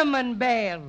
Cinnamon Bear.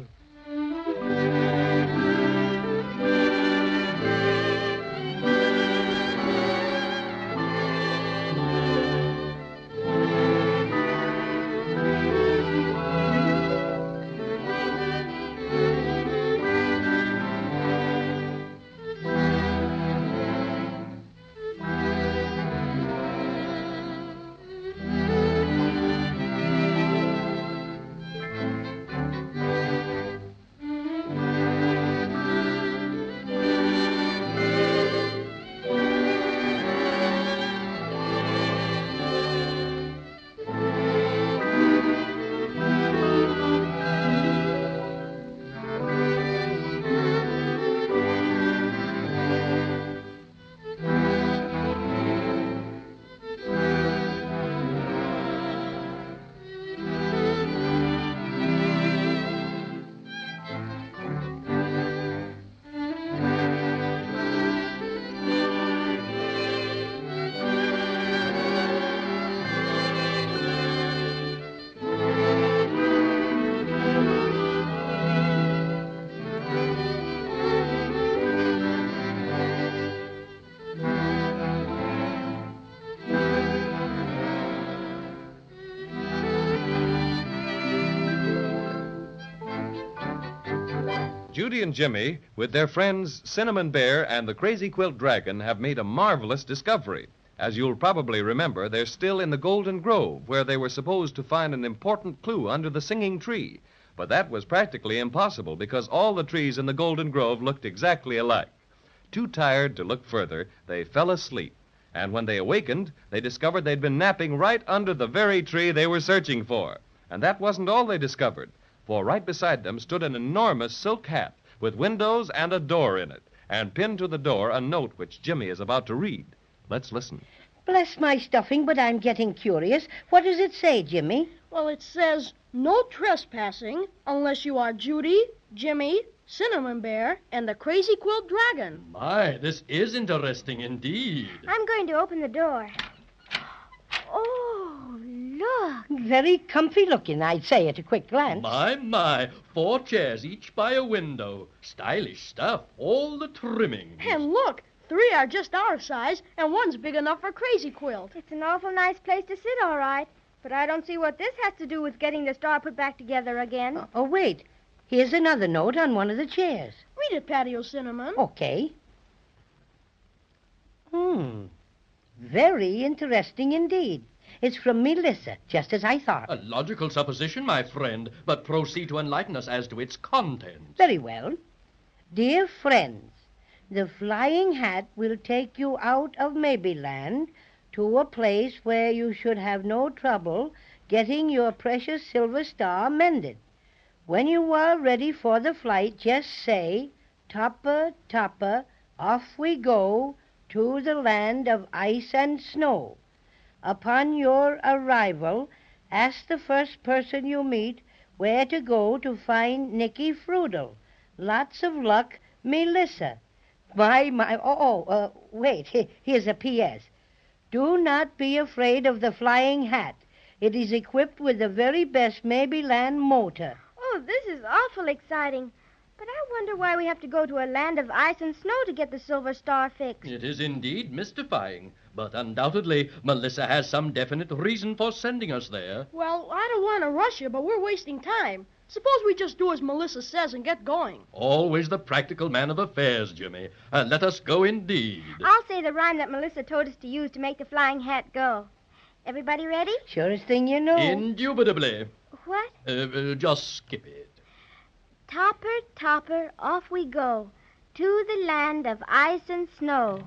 Judy and Jimmy, with their friends Cinnamon Bear and the Crazy Quilt Dragon, have made a marvelous discovery. As you'll probably remember, they're still in the Golden Grove, where they were supposed to find an important clue under the singing tree. But that was practically impossible because all the trees in the Golden Grove looked exactly alike. Too tired to look further, they fell asleep. And when they awakened, they discovered they'd been napping right under the very tree they were searching for. And that wasn't all they discovered, for right beside them stood an enormous silk hat with windows and a door in it, and pinned to the door a note which Jimmy is about to read. Let's listen. Bless my stuffing, but I'm getting curious. What does it say, Jimmy? Well, it says, no trespassing unless you are Judy, Jimmy, Cinnamon Bear, and the Crazy Quilt Dragon. My, this is interesting indeed. I'm going to open the door. Oh, look. Very comfy looking, I'd say at a quick glance. My, 4 chairs, each by a window. Stylish stuff, all the trimmings. And look, 3 are just our size, and 1's big enough for Crazy Quilt. It's an awful nice place to sit, all right. But I don't see what this has to do with getting the star put back together again. Oh, wait. Here's another note on one of the chairs. Read it, Patio Cinnamon. Okay. Very interesting indeed. It's from Melissa, just as I thought. A logical supposition, my friend, but proceed to enlighten us as to its contents. Very well. Dear friends, the flying hat will take you out of Maybeland to a place where you should have no trouble getting your precious silver star mended. When you are ready for the flight, just say, Topper, Topper, off we go to the land of ice and snow. Upon your arrival, ask the first person you meet where to go to find Nicky Froodle. Lots of luck, Melissa. Wait, here's a P.S. Do not be afraid of the flying hat. It is equipped with the very best Maybeland motor. Oh, this is awful exciting. But I wonder why we have to go to a land of ice and snow to get the silver star fixed. It is indeed mystifying, but undoubtedly Melissa has some definite reason for sending us there. Well, I don't want to rush you, but we're wasting time. Suppose we just do as Melissa says and get going. Always the practical man of affairs, Jimmy. Let us go indeed. I'll say the rhyme that Melissa told us to use to make the flying hat go. Everybody ready? Surest thing you know. Indubitably. What? Just skip it. Topper, Topper, off we go to the land of ice and snow.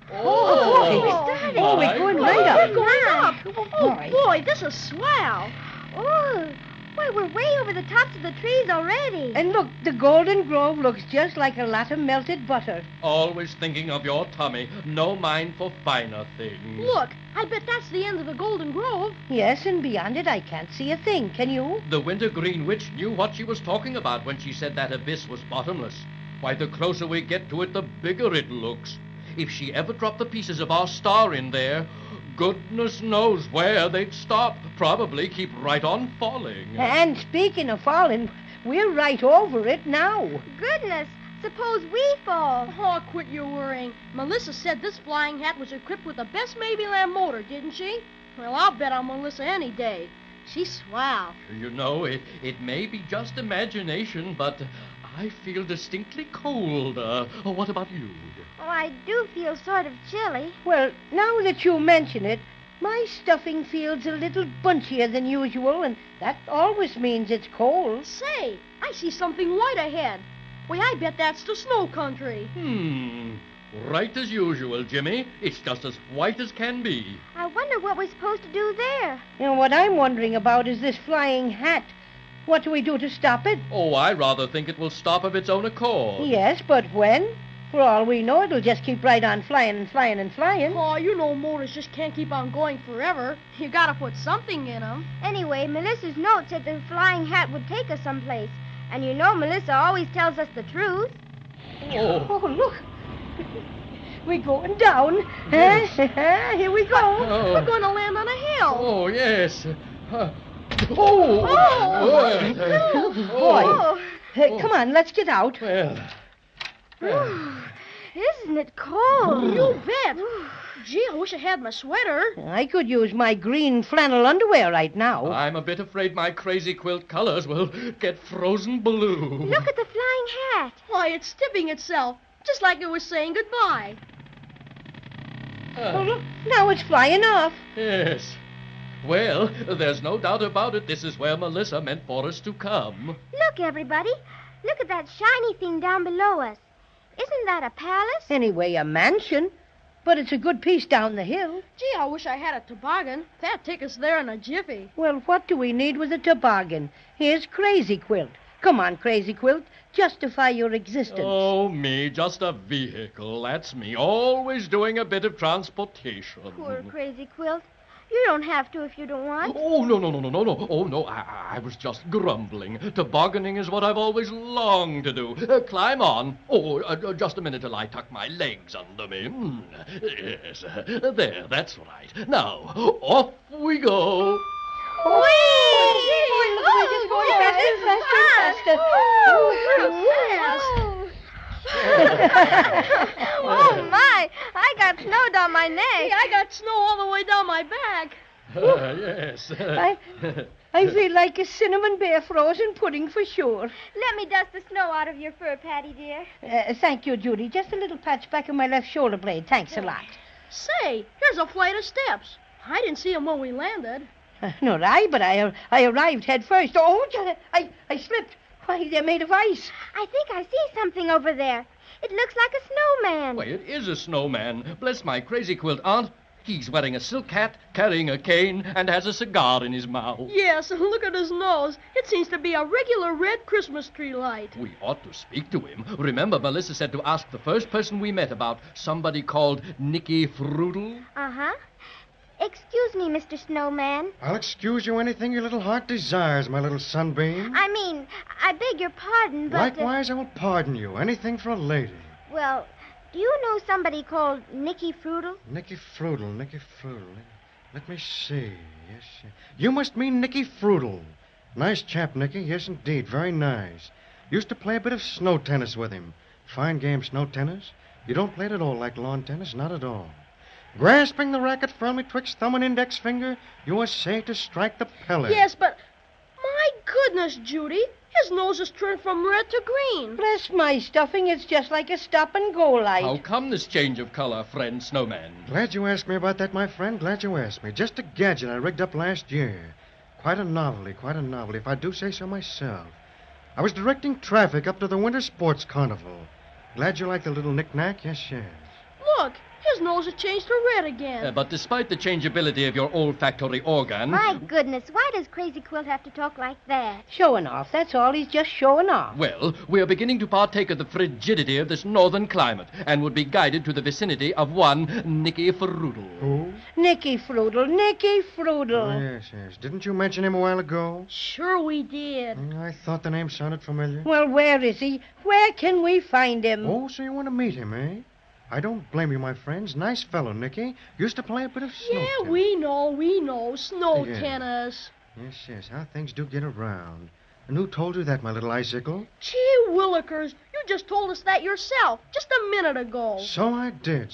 We're going right up. We're going up. Oh, Boy. boy, this is swell. Oh, why, we're way over the tops of the trees already. And look, the Golden Grove looks just like a lot of melted butter. Always thinking of your tummy, no mind for finer things. Look, I bet that's the end of the Golden Grove. Yes, and beyond it I can't see a thing, can you? The Wintergreen Witch knew what she was talking about when she said that abyss was bottomless. Why, the closer we get to it, the bigger it looks. If she ever dropped the pieces of our star in there, goodness knows where they'd stop. Probably keep right on falling. And speaking of falling, we're right over it now. Goodness, suppose we fall. Oh, quit your worrying. Melissa said this flying hat was equipped with the best Maybelline motor, didn't she? Well, I'll bet on Melissa any day. She's swell. You know, it may be just imagination, but I feel distinctly cold. What about you? Oh, I do feel sort of chilly. Well, now that you mention it, my stuffing feels a little bunchier than usual, and that always means it's cold. Say, I see something white ahead. Why, I bet that's the snow country. Right as usual, Jimmy. It's just as white as can be. I wonder what we're supposed to do there. You know, what I'm wondering about is this flying hat. What do we do to stop it? Oh, I rather think it will stop of its own accord. Yes, but when? For all we know, it'll just keep right on flying and flying and flying. Oh, you know motors just can't keep on going forever. You gotta put something in them. Anyway, Melissa's note said the flying hat would take us someplace. And you know Melissa always tells us the truth. Oh, look. We're going down. Here we go. We're going to land on a hill. Oh, yes. Boy. Come on, let's get out. Isn't it cold? You bet. Gee, I wish I had my sweater. I could use my green flannel underwear right now. I'm a bit afraid my crazy quilt colors will get frozen blue. Look at the flying hat. Why, it's tipping itself, just like it was saying goodbye. Oh, look, now it's flying off. Yes. Well, there's no doubt about it. This is where Melissa meant for us to come. Look, everybody. Look at that shiny thing down below us. Isn't that a palace? Anyway, a mansion. But it's a good piece down the hill. Gee, I wish I had a toboggan. That'd take us there in a jiffy. Well, what do we need with a toboggan? Here's Crazy Quilt. Come on, Crazy Quilt. Justify your existence. Oh, me, just a vehicle. That's me, always doing a bit of transportation. Poor Crazy Quilt. You don't have to if you don't want. Oh, no. Oh, no, I was just grumbling. Tobogganing is what I've always longed to do. Climb on. Oh, just a minute till I tuck my legs under me. Yes, there, that's right. Now, off we go. Oh, my. I got snow down my neck. Hey, I got snow all the way down my back. Yes. I feel like a cinnamon bear frozen pudding for sure. Let me dust the snow out of your fur, Patty, dear. Thank you, Judy. Just a little patch back of my left shoulder blade. Thanks a lot. Say, here's a flight of steps. I didn't see them when we landed. Nor I, but I arrived head first. Oh, I slipped. Why, they're made of ice. I think I see something over there. It looks like a snowman. Why, it is a snowman. Bless my crazy quilt, Aunt. He's wearing a silk hat, carrying a cane, and has a cigar in his mouth. Yes, and look at his nose. It seems to be a regular red Christmas tree light. We ought to speak to him. Remember, Melissa said to ask the first person we met about somebody called Nicky Froodle? Uh-huh. Excuse me, Mr. Snowman. I'll excuse you anything your little heart desires, my little sunbeam. I beg your pardon, but... Likewise, I will pardon you. Anything for a lady. Well, do you know somebody called Nicky Froodle? Nicky Froodle. Let me see. Yes. You must mean Nicky Froodle. Nice chap, Nicky. Yes, indeed. Very nice. Used to play a bit of snow tennis with him. Fine game, snow tennis. You don't play it at all like lawn tennis. Not at all. Grasping the racket firmly twixt thumb and index finger, you essay to strike the pellet. Yes, but... My goodness, Judy. His nose has turned from red to green. Bless my stuffing, it's just like a stop-and-go light. How come this change of color, friend Snowman? Glad you asked me about that, my friend. Glad you asked me. Just a gadget I rigged up last year. Quite a novelty, if I do say so myself. I was directing traffic up to the Winter Sports Carnival. Glad you like the little knick-knack? Yes. Look, his nose has changed to red again. But despite the changeability of your olfactory organ... My goodness, why does Crazy Quilt have to talk like that? Showing off, that's all. He's just showing off. Well, we are beginning to partake of the frigidity of this northern climate and would be guided to the vicinity of one Nicky Froodle. Who? Nicky Froodle. Oh, yes. Didn't you mention him a while ago? Sure we did. I thought the name sounded familiar. Well, where is he? Where can we find him? Oh, so you want to meet him, eh? I don't blame you, my friends. Nice fellow, Nicky. Used to play a bit of snow Yeah, tennis. we know. Snow Yeah. tennis. Yes. How things do get around. And who told you that, my little icicle? Gee willikers, you just told us that yourself just a minute ago. So I did.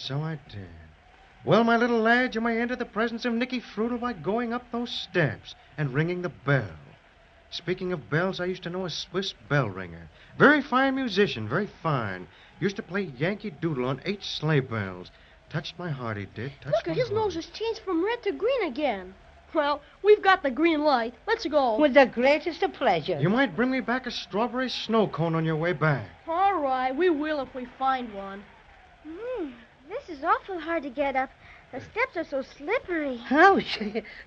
Well, my little lad, you may enter the presence of Nicky Froodle by going up those steps and ringing the bell. Speaking of bells, I used to know a Swiss bell ringer. Very fine musician, very fine. Used to play Yankee Doodle on 8 sleigh bells. Touched my heart, he did. Look, his nose has changed from red to green again. Well, we've got the green light. Let's go. With the greatest of pleasure. You might bring me back a strawberry snow cone on your way back. All right, we will if we find one. This is awful hard to get up. The steps are so slippery. Ouch.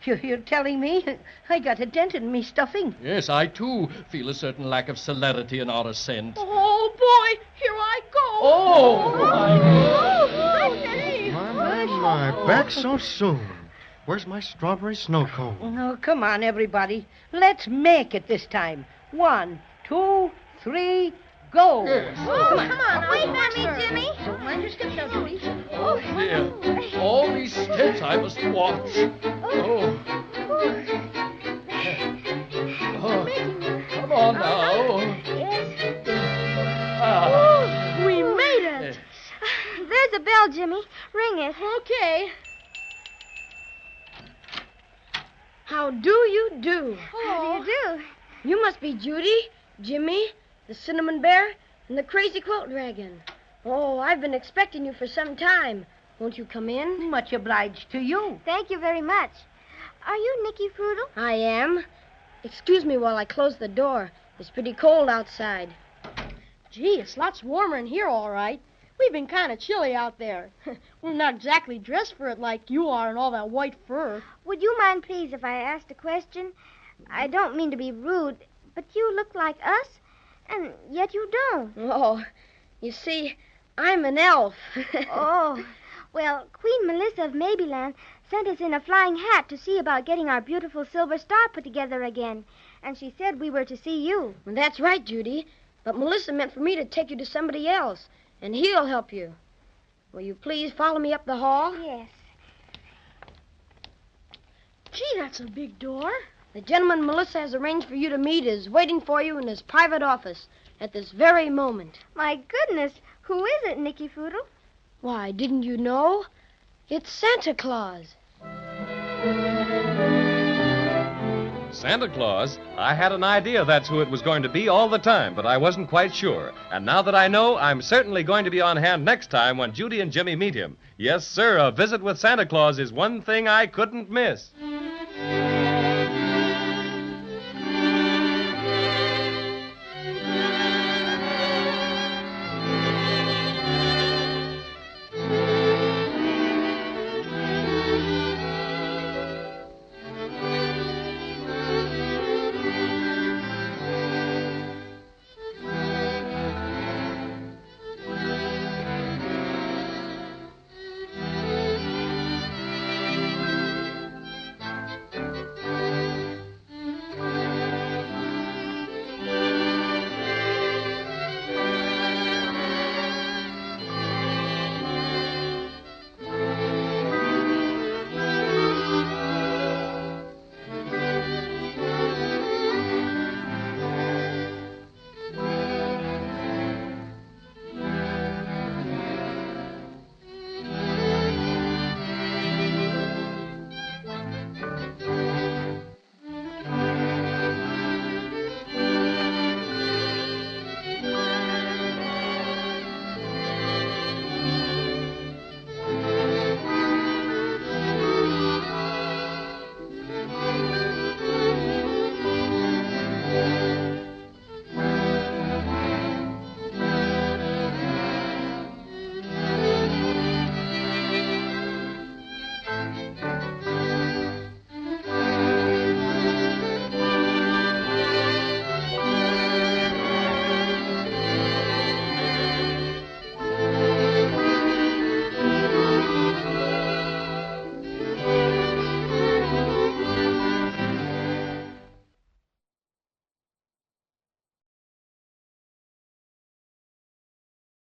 You're telling me I got a dent in me stuffing. Yes, I, too, feel a certain lack of celerity in our ascent. Oh, boy, here I go. My. Back so soon. Where's my strawberry snow cone? Oh, come on, everybody. Let's make it this time. 1, 2, 3, go. Yes. Oh, come on. Wait for me, Jimmy. Don't mind your steps now, Judy. Oh, Dear, all these steps I must watch. Oh. Come on now. Yes. We made it. There's a bell, Jimmy. Ring it. Okay. How do you do? How do you do? You must be Judy, Jimmy, the Cinnamon Bear, and the Crazy Quilt Dragon. Oh, I've been expecting you for some time. Won't you come in? Much obliged to you. Thank you very much. Are you Nicky Froodle? I am. Excuse me while I close the door. It's pretty cold outside. Gee, it's lots warmer in here, all right. We've been kind of chilly out there. We're not exactly dressed for it like you are in all that white fur. Would you mind, please, if I asked a question? I don't mean to be rude, but you look like us, and yet you don't. Oh, you see, I'm an elf. Oh, well, Queen Melissa of Maybeland sent us in a flying hat to see about getting our beautiful silver star put together again, and she said we were to see you. That's right, Judy. But Melissa meant for me to take you to somebody else, and he'll help you. Will you please follow me up the hall? Yes. Gee, that's a big door. The gentleman Melissa has arranged for you to meet is waiting for you in his private office at this very moment. My goodness, who is it, Nicky Froodle? Why, didn't you know? It's Santa Claus. Santa Claus? I had an idea that's who it was going to be all the time, but I wasn't quite sure. And now that I know, I'm certainly going to be on hand next time when Judy and Jimmy meet him. Yes, sir, a visit with Santa Claus is one thing I couldn't miss.